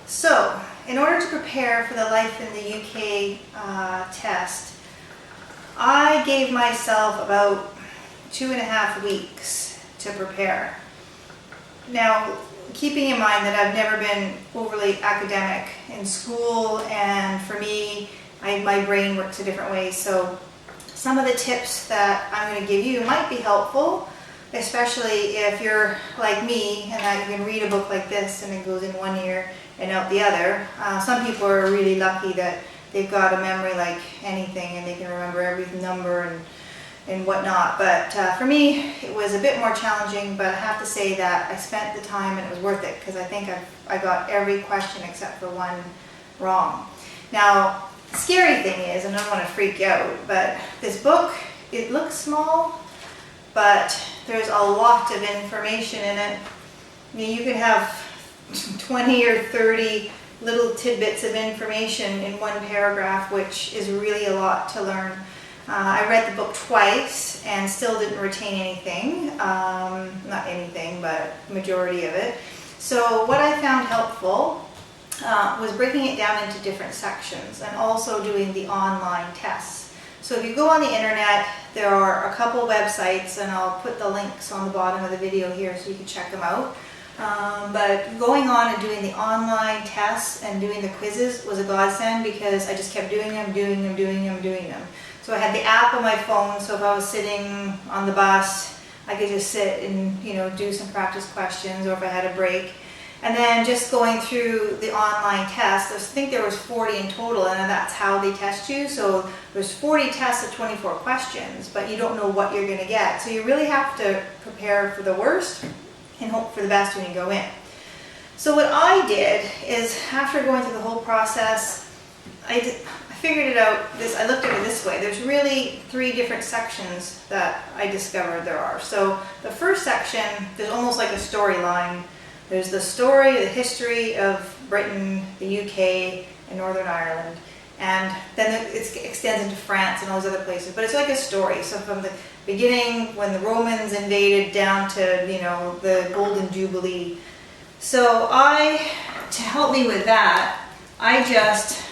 So, in order to prepare for the Life in the UK test, I gave myself about 2.5 weeks to prepare. Now, keeping in mind that I've never been overly academic in school, and for me, my brain works a different way, so some of the tips that I'm going to give you might be helpful, especially if you're like me and that you can read a book like this and it goes in one ear and out the other. Some people are really lucky that they've got a memory like anything and they can remember every number and whatnot. But for me, it was a bit more challenging, but I have to say that I spent the time and it was worth it because I think I got every question except for one wrong. Now, the scary thing is, and I don't want to freak you out, but this book, it looks small, but there's a lot of information in it. I mean, you could have 20 or 30 little tidbits of information in one paragraph, which is really a lot to learn. I read the book twice and still didn't retain anything. Not anything, but majority of it. So what I found helpful was breaking it down into different sections and also doing the online tests. So if you go on the internet, there are a couple websites, and I'll put the links on the bottom of the video here so you can check them out. But going on and doing the online tests and doing the quizzes was a godsend because I just kept doing them. So I had the app on my phone, so if I was sitting on the bus, I could just sit and do some practice questions, or if I had a break. And then just going through the online test, I think there was 40 in total, and that's how they test you. So there's 40 tests of 24 questions, but you don't know what you're going to get. So you really have to prepare for the worst and hope for the best when you go in. So what I did is, after going through the whole process, I figured it out. I looked at it this way. There's really 3 different sections that I discovered there are. So the first section, there's almost like a storyline. There's the story, the history of Britain, the UK, and Northern Ireland. And then it extends into France and all those other places. But it's like a story. So from the beginning, when the Romans invaded, down to, the Golden Jubilee. So to help me with that, I just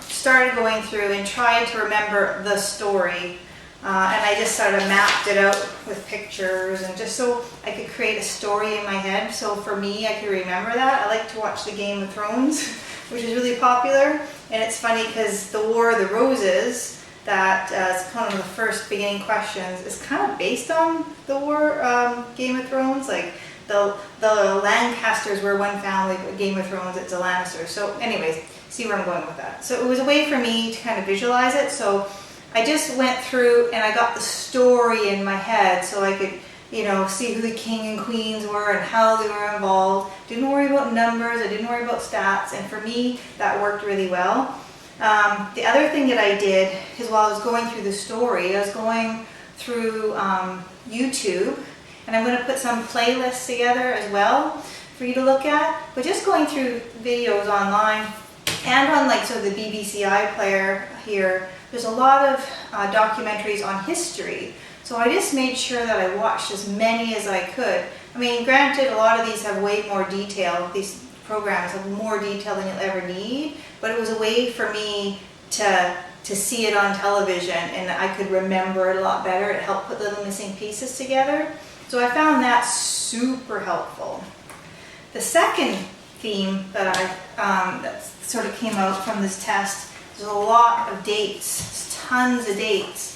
started going through and tried to remember the story. And I just sort of mapped it out with pictures, and just so I could create a story in my head. So for me, I could remember that. I like to watch the Game of Thrones, which is really popular. And it's funny because the War of the Roses, that is kind of the first beginning questions, is kind of based on the War Game of Thrones. Like the Lancasters were one family, but Game of Thrones, it's a Lannister. So anyways, see where I'm going with that. So it was a way for me to kind of visualize it. So I just went through and I got the story in my head so I could, see who the king and queens were and how they were involved. Didn't worry about numbers, I didn't worry about stats, and for me, that worked really well. The other thing that I did is, while I was going through the story, I was going through YouTube, and I'm going to put some playlists together as well for you to look at. But just going through videos online and on the BBC iPlayer here, there's a lot of documentaries on history. So I just made sure that I watched as many as I could. I mean, granted, a lot of these have way more detail. These programs have more detail than you'll ever need, but it was a way for me to see it on television, and I could remember it a lot better. It helped put little missing pieces together. So I found that super helpful. The second theme that that sort of came out from this test, there's a lot of dates, tons of dates.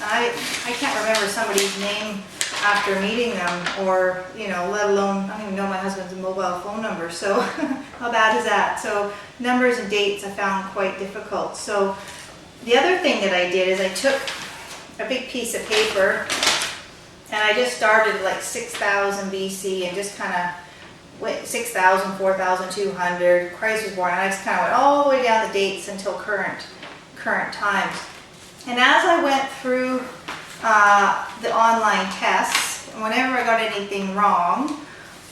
I can't remember somebody's name after meeting them, or, let alone, I don't even know my husband's mobile phone number, so how bad is that? So numbers and dates I found quite difficult. So the other thing that I did is I took a big piece of paper and I just started 6000 BC and just kind of went 6000, 4200, Christ was born, and I just kind of went all the way down the dates until current times. And as I went through the online tests, whenever I got anything wrong,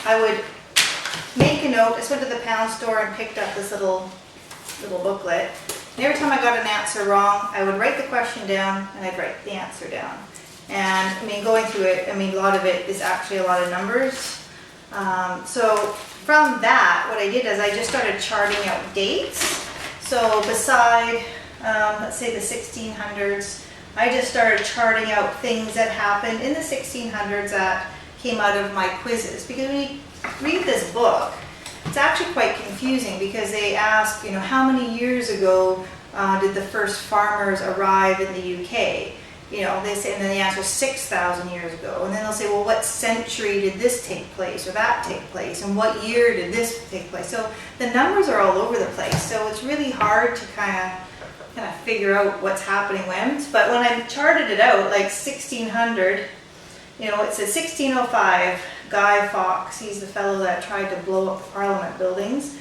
I would make a note. I just went to the pound store and picked up this little booklet. And every time I got an answer wrong, I would write the question down and I'd write the answer down. And I mean, going through it, a lot of it is actually a lot of numbers. So from that, what I did is I just started charting out dates. So beside, let's say the 1600s, I just started charting out things that happened in the 1600s that came out of my quizzes. Because when you read this book, it's actually quite confusing because they ask, you know, how many years ago did the first farmers arrive in the UK? You know, they say, and then the answer is 6,000 years ago. And then they'll say, well, what century did this take place or that take place? And what year did this take place? So the numbers are all over the place. So it's really hard to kind of figure out what's happening when. But when I charted it out, like 1600, you know, it says 1605, Guy Fawkes, he's the fellow that tried to blow up the Parliament buildings.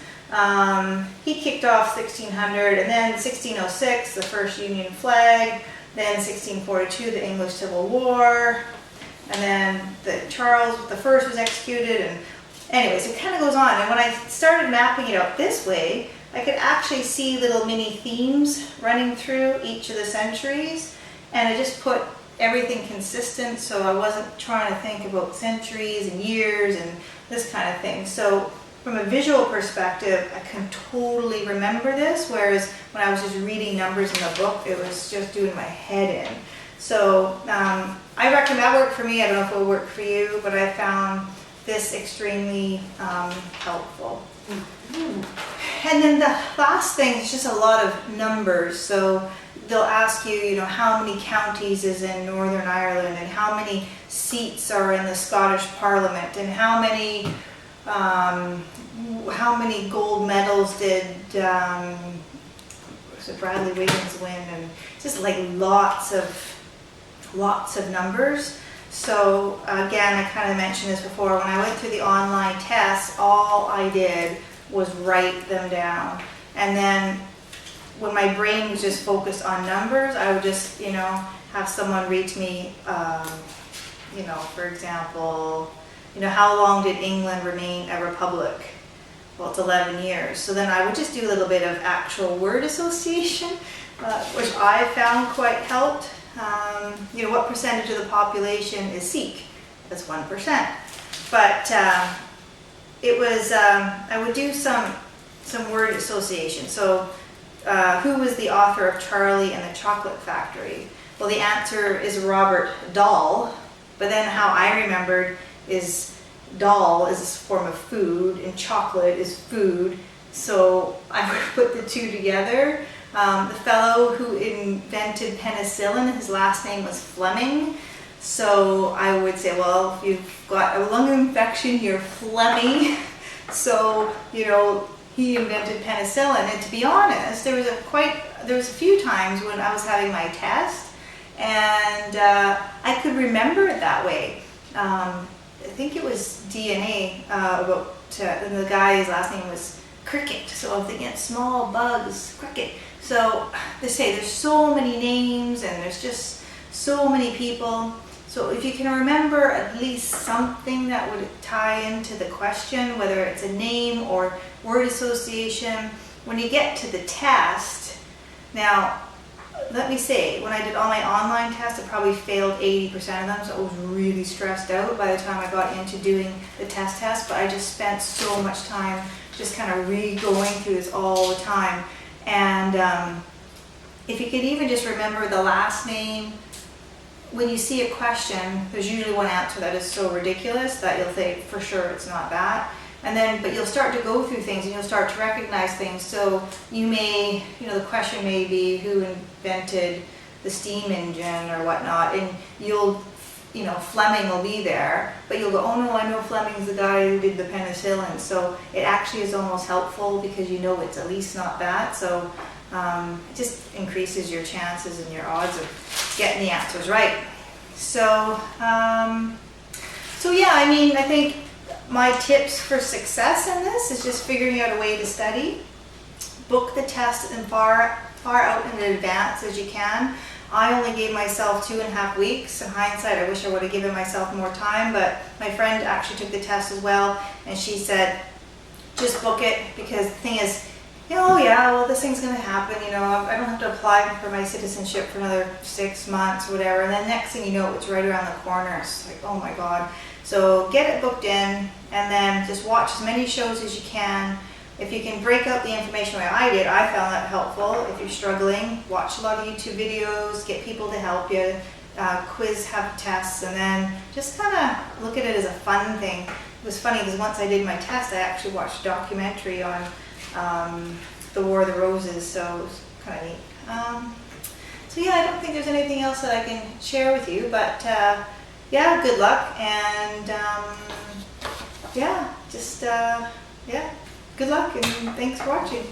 He kicked off 1600, and then 1606, the first Union flag. Then 1642, the English Civil War, and then Charles I was executed, and anyways, it kind of goes on. And when I started mapping it out this way, I could actually see little mini themes running through each of the centuries, and I just put everything consistent, so I wasn't trying to think about centuries and years and this kind of thing. So from a visual perspective, I can totally remember this, whereas when I was just reading numbers in the book, it was just doing my head in. So I reckon that worked for me. I don't know if it will work for you, but I found this extremely helpful. And then the last thing is just a lot of numbers. So they'll ask you, you know, how many counties is in Northern Ireland, and how many seats are in the Scottish Parliament, and how many gold medals did Bradley Wiggins win, and just like lots of numbers. So again, I kind of mentioned this before, when I went through the online tests, all I did was write them down. And then when my brain was just focused on numbers, I would just, you know, have someone read to me, you know, for example, you know, how long did England remain a republic? Well, it's 11 years. So then I would just do a little bit of actual word association, which I found quite helped. You know, what percentage of the population is Sikh? That's 1%. But it was, I would do some word association. So who was the author of Charlie and the Chocolate Factory? Well, the answer is Robert Dahl, but then how I remembered is Dahl is a form of food and chocolate is food, so I would put the two together. The fellow who invented penicillin, his last name was Fleming, so I would say, well, if you've got a lung infection, you're Fleming. So, you know, he invented penicillin. And to be honest, there was a few times when I was having my test, and I could remember it that way. I think it was DNA, and the guy's last name was Cricket, so I'm thinking small bugs, cricket. So they say there's so many names and there's just so many people. So if you can remember at least something that would tie into the question, whether it's a name or word association, when you get to the test, now let me say, when I did all my online tests, I probably failed 80% of them, so I was really stressed out by the time I got into doing the test, but I just spent so much time just kind of re-going through this all the time. And if you could even just remember the last name, when you see a question, there's usually one answer that is so ridiculous that you'll think, for sure it's not that. And then, but you'll start to go through things and you'll start to recognize things. So you may, you know, the question may be who invented the steam engine or whatnot, and you'll, you know, Fleming will be there, but you'll go, oh no, I know Fleming's the guy who did the penicillin. So it actually is almost helpful because you know it's at least not that. So it just increases your chances and your odds of getting the answers right. So, so yeah, I mean, I think my tips for success in this is just figuring out a way to study. Book the test as far out in advance as you can. I only gave myself 2.5 weeks. In hindsight, I wish I would have given myself more time, but my friend actually took the test as well, and she said, just book it, because the thing is, you know, oh yeah, well, this thing's going to happen, you know, I don't have to apply for my citizenship for another 6 months or whatever, and then next thing you know, it's right around the corner. It's like, oh my God. So get it booked in, and then just watch as many shows as you can. If you can break out the information the way I did, I found that helpful. If you're struggling, watch a lot of YouTube videos, get people to help you, quiz, have tests, and then just kind of look at it as a fun thing. It was funny because once I did my test, I actually watched a documentary on the War of the Roses, so it was kind of neat. So yeah, I don't think there's anything else that I can share with you, but yeah, good luck, and yeah, just yeah, good luck, and thanks for watching.